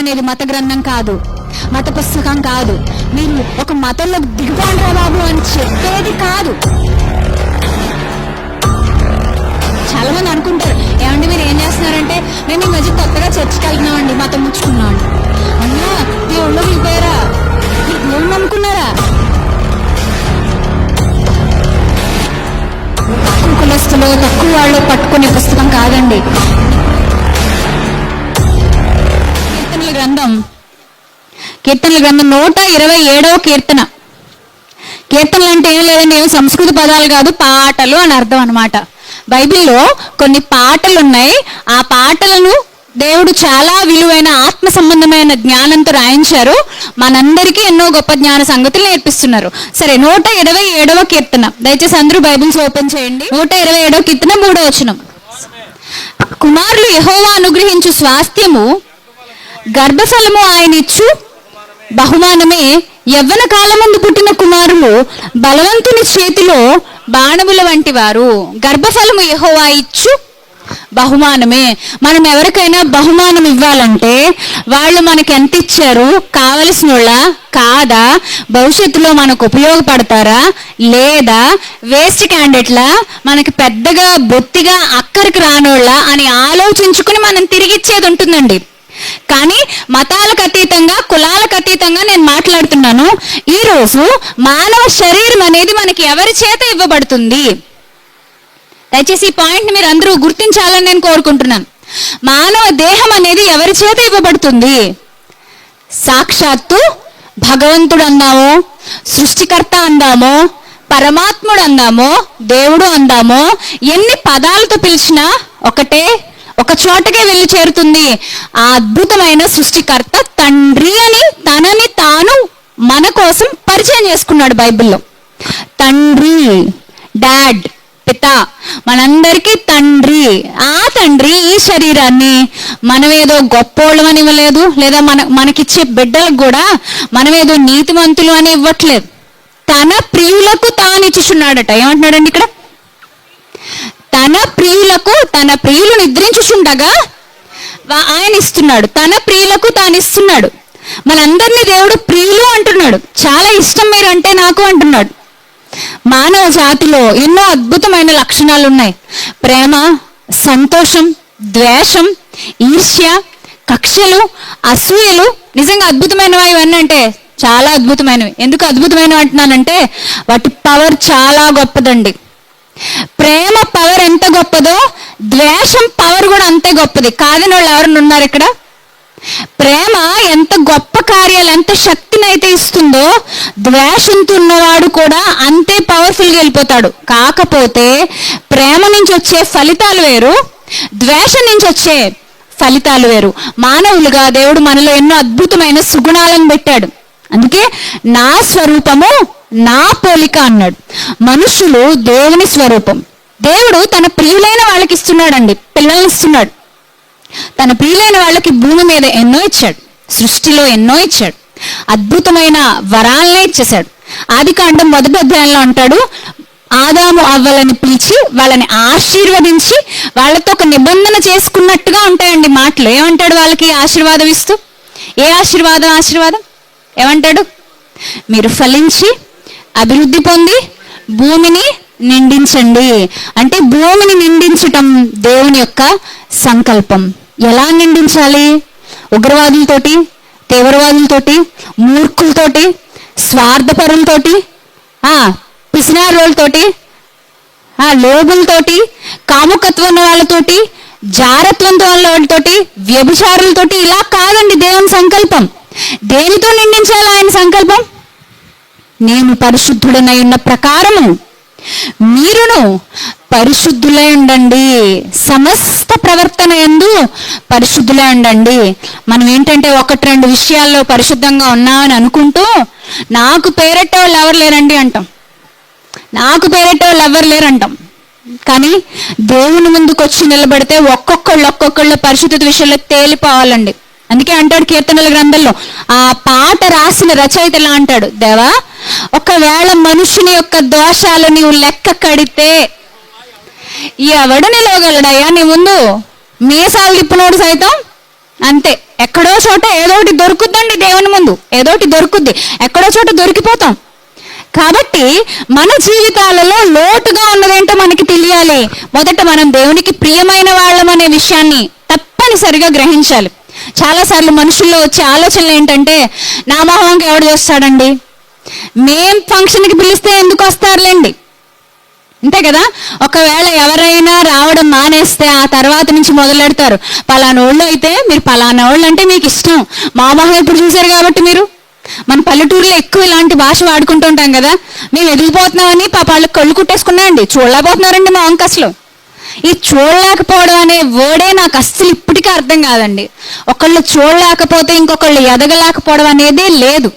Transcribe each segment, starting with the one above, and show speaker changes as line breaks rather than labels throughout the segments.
అనేది మత గ్రంథం కాదు, మత పుస్తకం కాదు. మీరు ఒక మతంలో దిగుబాండ్రా బాబు అని చెప్పేది కాదు. చాలా మంది అనుకుంటారు, ఏమంటే మీరు ఏం చేస్తున్నారంటే, మేము ఈ మధ్య కొత్తగా చర్చికి వెళ్తున్నామండి, మతం ముచ్చుకున్నాం. అన్నా దేవుళ్ళు వెళ్ళిపోయారా? దేవుళ్ళు నమ్ముకున్నారా? కులస్తులు తక్కువ వాళ్ళు పట్టుకునే పుస్తకం కాదండి. కీర్తనల గ్రంథం 127వ కీర్తన. కీర్తనలు అంటే ఏం లేదండి, ఏం సంస్కృత పదాలు కాదు, పాటలు అని అర్థం అనమాట. బైబిల్లో కొన్ని పాటలు ఉన్నాయి. ఆ పాటలను దేవుడు చాలా విలువైన ఆత్మ సంబంధమైన జ్ఞానంతో రాయించారు. మనందరికీ ఎన్నో గొప్ప జ్ఞాన సంగతులు నేర్పిస్తున్నారు. సరే, 127వ కీర్తన, దయచేసి అందరూ బైబిల్స్ ఓపెన్ చేయండి. 127వ కీర్తన 3వ వచనం. కుమారులు యెహోవా అనుగ్రహించు స్వాస్థ్యము, గర్భఫలము ఆయన ఇచ్చు బహుమానమే. యవ్వన కాలమందు పుట్టిన కుమారులు బలవంతుని చేతిలో బాణముల వంటి వారు. గర్భఫలము యెహోవా ఇచ్చు బహుమానమే. మనం ఎవరికైనా బహుమానం ఇవ్వాలంటే వాళ్ళు మనకి ఎంత ఇచ్చారు, కావలసిన వాళ్ళ కాదా, భవిష్యత్తులో మనకు ఉపయోగపడతారా లేదా వేస్ట్ క్యాండిడేట్లా, మనకి పెద్దగా బొత్తిగా అక్కడికి రానోళ్ళ అని ఆలోచించుకుని మనం తిరిగి ఇచ్చేది ఉంటుందండి. కానీ మతాలకు అతీతంగా, కులాలకు అతీతంగా నేను మాట్లాడుతున్నాను. ఈరోజు మానవ శరీరం అనేది మనకి ఎవరి చేత ఇవ్వబడుతుంది? దయచేసి ఈ పాయింట్ని మీరు అందరూ గుర్తించాలని నేను కోరుకుంటున్నాను. మానవ దేహం అనేది ఎవరి చేత ఇవ్వబడుతుంది? సాక్షాత్తు భగవంతుడు అందామో, సృష్టికర్త అందామో, పరమాత్ముడు అందామో, దేవుడు అందామో, ఎన్ని పదాలతో పిలిచినా ఒకటే, ఒక చోటకే వెళ్ళి చేరుతుంది. ఆ అద్భుతమైన సృష్టికర్త తండ్రి అని తనని తాను మన కోసం పరిచయం చేసుకున్నాడు బైబిల్లో. తండ్రి, డాడ్, పిత, మనందరికీ తండ్రి. ఆ తండ్రి ఈ శరీరాన్ని మనమేదో గొప్పోళ్ళం అని ఇవ్వలేదు, లేదా మనకిచ్చే బిడ్డలకు కూడా మనమేదో నీతిమంతులు అని ఇవ్వట్లేదు. తన ప్రియులకు తాను ఇచ్చుచున్నాడట. ఏమంటున్నాడండి ఇక్కడ? తన ప్రియులకు, తన ప్రియులు నిద్రించుచుండగా ఆయన ఇస్తున్నాడు. తన ప్రియులకు తాను ఇస్తున్నాడు. మనందరినీ దేవుడు ప్రియులు అంటున్నాడు. చాలా ఇష్టం మీరు అంటే నాకు అంటున్నాడు. మానవ జాతిలో ఎన్నో అద్భుతమైన లక్షణాలు ఉన్నాయి. ప్రేమ, సంతోషం, ద్వేషం, ఈర్ష్య, కక్షలు, అసూయలు నిజంగా అద్భుతమైనవి. ఇవన్నీ అంటే చాలా అద్భుతమైనవి. ఎందుకు అద్భుతమైనవి అంటున్నానంటే వాటి పవర్ చాలా గొప్పదండి. ప్రేమ పవర్ ఎంత గొప్పదో ద్వేషం పవర్ కూడా అంతే గొప్పది. కాదని వాళ్ళు ఎవరైనా ఉన్నారు ఇక్కడ? ప్రేమ ఎంత గొప్ప కార్యాలు, ఎంత శక్తిని అయితే ఇస్తుందో ద్వేషంతో ఉన్నవాడు కూడా అంతే పవర్ఫుల్గా వెళ్ళిపోతాడు. కాకపోతే ప్రేమ నుంచి వచ్చే ఫలితాలు వేరు, ద్వేషం నుంచి వచ్చే ఫలితాలు వేరు. మానవులుగా దేవుడు మనలో ఎన్నో అద్భుతమైన సుగుణాలను పెట్టాడు. అందుకే నా స్వరూపము నా పోలిక అన్నాడు. మనుషులు దేవుని స్వరూపం. దేవుడు తన ప్రియులైన వాళ్ళకి ఇస్తున్నాడండి, పిల్లల్ని ఇస్తున్నాడు. తన ప్రియులైన వాళ్ళకి భూమి మీద ఎన్నో ఇచ్చాడు, సృష్టిలో ఎన్నో ఇచ్చాడు, అద్భుతమైన వరాలనే ఇచ్చేశాడు. ఆదికాండం 1వ అధ్యాయంలో అంటాడు, ఆదాము అవ్వలని పిలిచి వాళ్ళని ఆశీర్వదించి వాళ్ళతో ఒక నిబంధన చేసుకున్నట్టుగా ఉంటాయండి మాటలు. ఏమంటాడు వాళ్ళకి ఆశీర్వాదం ఇస్తూ? ఏ ఆశీర్వాదం ఏమంటాడు? మీరు ఫలించి అభివృద్ధి పొంది భూమిని నిండించండి. అంటే భూమిని నిండించటం దేవుని యొక్క సంకల్పం. ఎలా నిండించాలి? ఉగ్రవాదులతోటి, తీవ్రవాదులతోటి, మూర్ఖులతోటి, స్వార్థపరులతోటి, పిసినారోళ్ళతోటి, లోబులతోటి, కాముకత్వం ఉన్న వాళ్ళతోటి, జారత్వంతో ఉన్న వాళ్ళతోటి, వ్యభిచారులతోటి, ఇలా కాదండి దేవుని సంకల్పం. దేనితో నిండించాలి ఆయన సంకల్పం? నేను పరిశుద్ధుడనై ఉన్న ప్రకారము మీరును పరిశుద్ధులై ఉండండి, సమస్త ప్రవర్తన యందు పరిశుద్ధులై ఉండండి. మనం ఏంటంటే 1-2 విషయాల్లో పరిశుద్ధంగా ఉన్నామని అనుకుంటూ నాకు పేరెట్టేవాళ్ళు ఎవరు లేరండి అంటాం, నాకు పేరెట్టేవాళ్ళు ఎవరు లేరంటాం. కానీ దేవుని ముందుకు వచ్చి నిలబడితే ఒక్కొక్కళ్ళు పరిశుద్ధత విషయంలో తేలిపోవాలండి. అందుకే అంటాడు కీర్తనల గ్రంథంలో, ఆ పాట రాసిన రచయిత ఇలా అంటాడు, దేవా ఒకవేళ మనుషుని యొక్క దోషాలు నీవు లెక్క కడితే ఎవడు నిలవగలడయ్యా నీ ముందు? మీసాలు తిప్పినోడు సైతం అంతే. ఎక్కడో చోట ఏదోటి దొరుకుద్దండి, దేవుని ముందు ఏదోటి దొరుకుద్ది, ఎక్కడో చోట దొరికిపోతాం. కాబట్టి మన జీవితాలలో లోటుగా ఉన్నదేంటో మనకి తెలియాలి. మొదట మనం దేవునికి ప్రియమైన వాళ్ళం అనే విషయాన్ని తప్పనిసరిగా గ్రహించాలి. చాలాసార్లు మనుషుల్లో వచ్చే ఆలోచనలు ఏంటంటే, నా మొహంకి ఎవడు చూస్తాడండి, మేం ఫంక్షన్కి పిలిస్తే ఎందుకు వస్తారులేండి, అంతే కదా. ఒకవేళ ఎవరైనా రావడం మానేస్తే ఆ తర్వాత నుంచి మొదలెడతారు, పలానోళ్ళు అయితే మీరు పలానోళ్ళు అంటే మీకు ఇష్టం, మా మొహం ఇప్పుడు చూశారు కాబట్టి మీరు. మన పల్లెటూరులో ఎక్కువ ఇలాంటి భాష వాడుకుంటూ ఉంటాం కదా, మేము ఎదిగిపోతున్నామని వాళ్ళకి కళ్ళు కుట్టేసుకున్నాయండి, చూడలేకపోతున్నారండి మా వంక. అసలు ఈ చూడలేకపోవడం అనే వర్డే నాకు అస్సలు ఇప్పటికీ అర్థం కాదండి. ఒకళ్ళు చూడలేకపోతే ఇంకొకళ్ళు ఎదగలేకపోవడం అనేదే లేదు.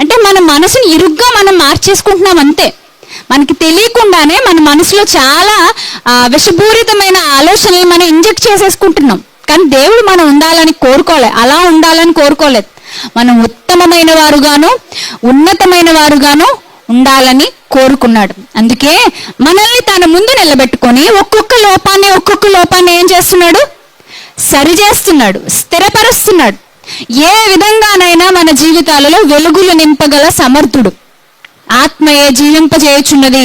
అంటే మన మనసుని ఇరుగ్గా మనం మార్చేసుకుంటున్నాం అంతే. మనకి తెలియకుండానే మన మనసులో చాలా విషపూరితమైన ఆలోచనలు మనం ఇంజెక్ట్ చేసేసుకుంటున్నాం. కానీ దేవుడు మనం ఉండాలని కోరుకోలేదు, అలా ఉండాలని కోరుకోలేదు. మనం ఉత్తమమైన వారుగాను ఉన్నతమైన వారుగాను ఉండాలని కోరుకున్నాడు. అందుకే మనల్ని తన ముందు నిలబెట్టుకొని ఒక్కొక్క లోపాన్ని ఏం చేస్తున్నాడు, సరి చేస్తున్నాడు, స్థిరపరుస్తున్నాడు. ఏ విధంగానైనా మన జీవితాలలో వెలుగులు నింపగల సమర్థుడు. ఆత్మయే జీవింపజేయుచున్నది,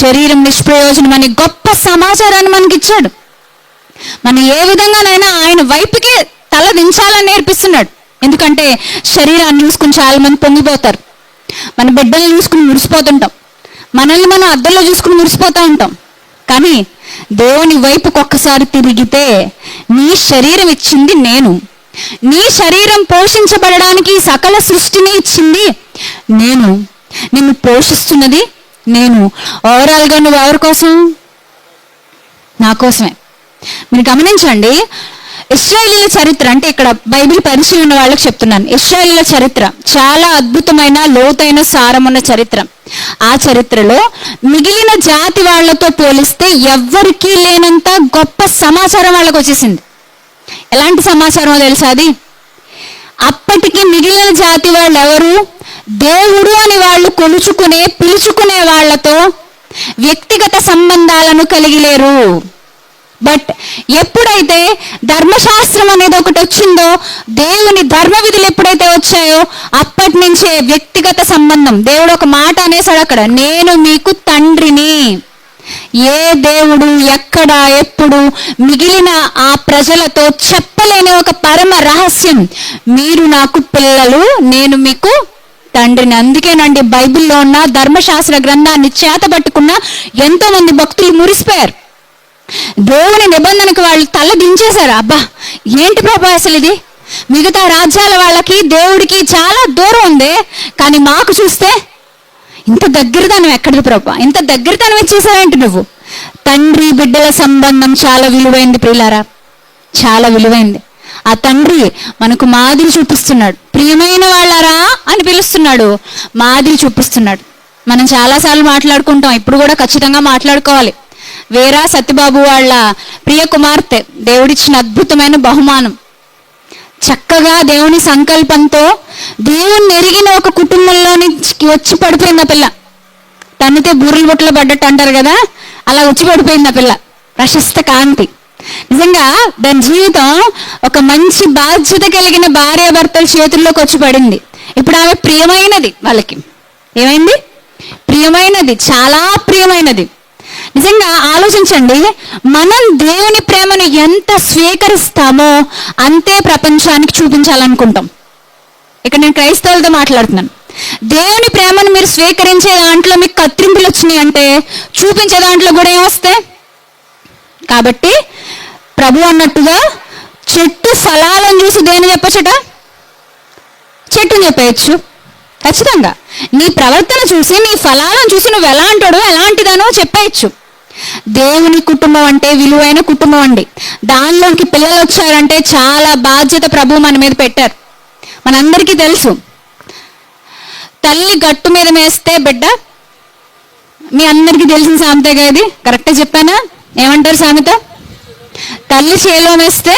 శరీరం నిష్ప్రయోజనం అని గొప్ప సమాచారాన్ని మనకిచ్చాడు. మనం ఏ విధంగానైనా ఆయన వైపుకే తల దించాలని నేర్పిస్తున్నాడు. ఎందుకంటే శరీరాన్ని చూసుకుని చాలా మంది పొంగిపోతారు. మన బిడ్డల్ని చూసుకుని మురిసిపోతుంటాం, మనల్ని మనం అద్దంలో చూసుకుని మురిసిపోతూ ఉంటాం. కానీ దేవుని వైపుకి ఒక్కసారి తిరిగితే, నీ శరీరం ఇచ్చింది నేను, నీ శరీరం పోషించబడడానికి సకల సృష్టిని ఇచ్చింది నేను, నిన్ను పోషిస్తున్నది నేను. ఓవరాల్గా నువ్వు ఎవరి కోసం? నా కోసమే. మీరు గమనించండి, ఇశ్రాయేలీయుల చరిత్ర, అంటే ఇక్కడ బైబిల్ పరిశీలన వాళ్ళకి చెప్తున్నాను, ఇశ్రాయేలీయుల చరిత్ర చాలా అద్భుతమైన లోతైన సారమున్న చరిత్ర. ఆ చరిత్రలో మిగిలిన జాతి వాళ్లతో పోలిస్తే ఎవ్వరికీ లేనంత గొప్ప సమాచారం వాళ్ళకు వచ్చేసింది. ఎలాంటి సమాచారమో తెలుసా అది? అప్పటికి మిగిలిన జాతి వాళ్ళు ఎవరు? దేవుడు అని వాళ్ళు పిలుచుకునే వాళ్లతో వ్యక్తిగత సంబంధాలను కలిగి లేరు. బట్ ఎప్పుడైతే ధర్మశాస్త్రం అనేది ఒకటి వచ్చిందో, దేవుని ధర్మ విధులు ఎప్పుడైతే వచ్చాయో, అప్పటి నుంచే వ్యక్తిగత సంబంధం. దేవుడు ఒక మాట అనేసాడు అక్కడ, నేను మీకు తండ్రిని. ఏ దేవుడు ఎక్కడ ఎప్పుడు మిగిలిన ఆ ప్రజలతో చెప్పలేని ఒక పరమ రహస్యం, మీరు నాకు పిల్లలు, నేను మీకు తండ్రిని. అందుకేనండి బైబిల్లో ఉన్న ధర్మశాస్త్ర గ్రంథాన్ని చేతబట్టుకున్న ఎంతో మంది భక్తులు మురిసిపోయారు. దేవుని నిబంధనకు వాళ్ళు తల దించేశారు. అబ్బా ఏంటి ప్రభా అసలు ఇది, మిగతా రాజ్యాల వాళ్ళకి దేవుడికి చాలా దూరం ఉంది, కానీ మాకు చూస్తే ఇంత దగ్గరతనం ఎక్కడిది ప్రభా, ఇంత దగ్గరతనం ఇచ్చేసావేంటి నువ్వు? తండ్రి బిడ్డల సంబంధం చాలా విలువైంది ప్రియులారా, చాలా విలువైంది. ఆ తండ్రి మనకు మాదిరి చూపిస్తున్నాడు. ప్రియమైన వాళ్ళరా అని పిలుస్తున్నాడు, మాదిరి చూపిస్తున్నాడు. మనం చాలాసార్లు మాట్లాడుకుంటాం, ఇప్పుడు కూడా ఖచ్చితంగా మాట్లాడుకోవాలి. వీరా సత్యబాబు వాళ్ళ ప్రియ కుమార్తె దేవుడిచ్చిన అద్భుతమైన బహుమానం. చక్కగా దేవుని సంకల్పంతో దేవుని ఎరిగిన ఒక కుటుంబంలోని వచ్చి పడిపోయింది ఆ పిల్ల. తన్నితే బూరెలు బుట్టలు పడ్డట్టు అంటారు కదా, అలా వచ్చి పడిపోయింది ఆ పిల్ల. ప్రశస్త కాంతి. నిజంగా దాని జీవితం ఒక మంచి బాధ్యత కలిగిన భార్యాభర్తల చేతుల్లోకి వచ్చి పడింది. ఇప్పుడు ఆమె ప్రియమైనది, వాళ్ళకి ఏమైంది? ప్రియమైనది, చాలా ప్రియమైనది. నిజంగా ఆలోచించండి, మనం దేవుని ప్రేమను ఎంత స్వీకరిస్తామో అంతే ప్రపంచానికి చూపించాలనుకుంటాం. ఇక్కడ నేను క్రైస్తవులతో మాట్లాడుతున్నాను. దేవుని ప్రేమను మీరు స్వీకరించే దాంట్లో మీకు కత్తిరింపులు వచ్చినాయి అంటే చూపించే దాంట్లో కూడా ఏమొస్తాయి? కాబట్టి ప్రభు అన్నట్టుగా చెట్టు ఫలాలను చూసి దేని చెప్పచ్చట? చెట్టుని చెప్పేయచ్చు ఖచ్చితంగా. నీ ప్రవర్తన చూసి, నీ ఫలాలను చూసి నువ్వు ఎలాంటోడో ఎలాంటిదనో చెప్పేయచ్చు. దేవుని కుటుంబం అంటే విలువైన కుటుంబం అండి. దానిలోకి పిల్లలు వచ్చారంటే చాలా బాధ్యత ప్రభు మన మీద పెట్టారు. మనందరికీ తెలుసు, తల్లి గట్టు మీద మేస్తే బిడ్డ, మీ అందరికీ తెలిసిన సామెతగా ఇది, కరెక్ట్గా చెప్పానా? ఏమంటారు సామెత? తల్లి చేలో మేస్తే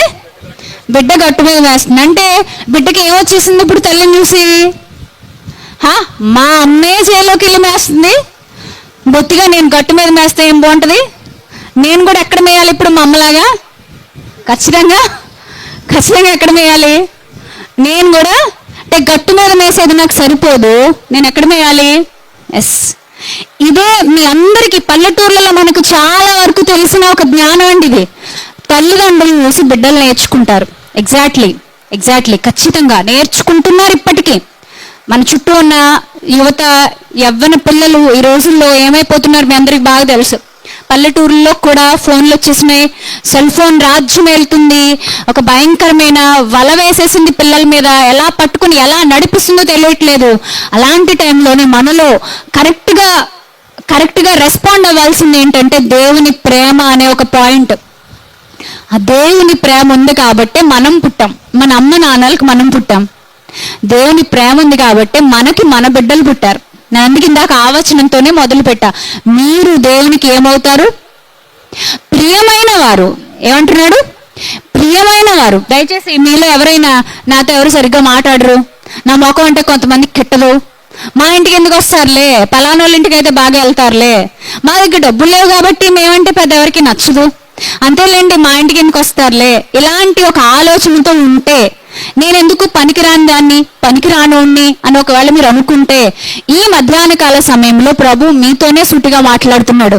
బిడ్డ గట్టు మీద వేస్తుంది. అంటే బిడ్డకి ఏమొచ్చేసింది ఇప్పుడు తల్లిని చూసి? మా అమ్మే చేలోకి వెళ్ళి మేస్తుంది, బొత్తిగా నేను గట్టు మీద మేస్తే ఏం బాగుంటుంది, నేను కూడా ఎక్కడ మేయాలి ఇప్పుడు మా అమ్మలాగా? ఖచ్చితంగా ఖచ్చితంగా ఎక్కడ మేయాలి? నేను కూడా అంటే గట్టు మీద మేసేది నాకు సరిపోదు, నేను ఎక్కడ మేయాలి? ఎస్, ఇదే మీ అందరికీ పల్లెటూర్లలో మనకు చాలా వరకు తెలిసిన ఒక జ్ఞానం అండి ఇది. తల్లిదండ్రులు చూసి బిడ్డలు నేర్చుకుంటారు. ఎగ్జాక్ట్లీ ఖచ్చితంగా నేర్చుకుంటున్నారు ఇప్పటికీ. మన చుట్టూ ఉన్న యువత, యవ్వన పిల్లలు ఈ రోజుల్లో ఏమైపోతున్నారు మీ అందరికి బాగా తెలుసు. పల్లెటూరుల్లో కూడా ఫోన్లు వచ్చేసినాయి, సెల్ ఫోన్ రాజ్యం వెళ్తుంది, ఒక భయంకరమైన వల వేసేసింది పిల్లల మీద, ఎలా పట్టుకుని ఎలా నడిపిస్తుందో తెలియట్లేదు. అలాంటి టైంలోనే మనలో కరెక్ట్గా రెస్పాండ్ అవ్వాల్సింది ఏంటంటే దేవుని ప్రేమ అనే ఒక పాయింట్. ఆ దేవుని ప్రేమ ఉంది కాబట్టి మనం పుట్టాం, మన అమ్మ నాన్నలకు మనం పుట్టాం. దేవుని ప్రేమ ఉంది కాబట్టి మనకి మన బిడ్డలు పుట్టారు. నేను అందుకు ఇందాక ఆవచనంతోనే మొదలు పెట్టా, మీరు దేవునికి ఏమవుతారు? ప్రియమైన వారు. ఏమంటున్నాడు? ప్రియమైన వారు. దయచేసి మీలో ఎవరైనా నాతో ఎవరు సరిగ్గా మాట్లాడరు, నా ముఖం అంటే కొంతమందికి కిట్టదు, మా ఇంటికి ఎందుకు వస్తారులే, పలానా వాళ్ళ ఇంటికి అయితే బాగా వెళ్తారులే, మా దగ్గర డబ్బులు లేవు కాబట్టి మేమంటే పెద్ద ఎవరికి నచ్చదు, అంతేలేండి మా ఇంటికి ఎందుకు వస్తారులే, ఇలాంటి ఒక ఆలోచనతో ఉంటే, నేను ఎందుకు పనికిరాని దాన్ని, పనికిరానోణ్ణి అని ఒకవేళ మీరు అనుకుంటే, ఈ మధ్యాహ్న కాల సమయంలో ప్రభు మీతోనే సూటిగా మాట్లాడుతున్నాడు.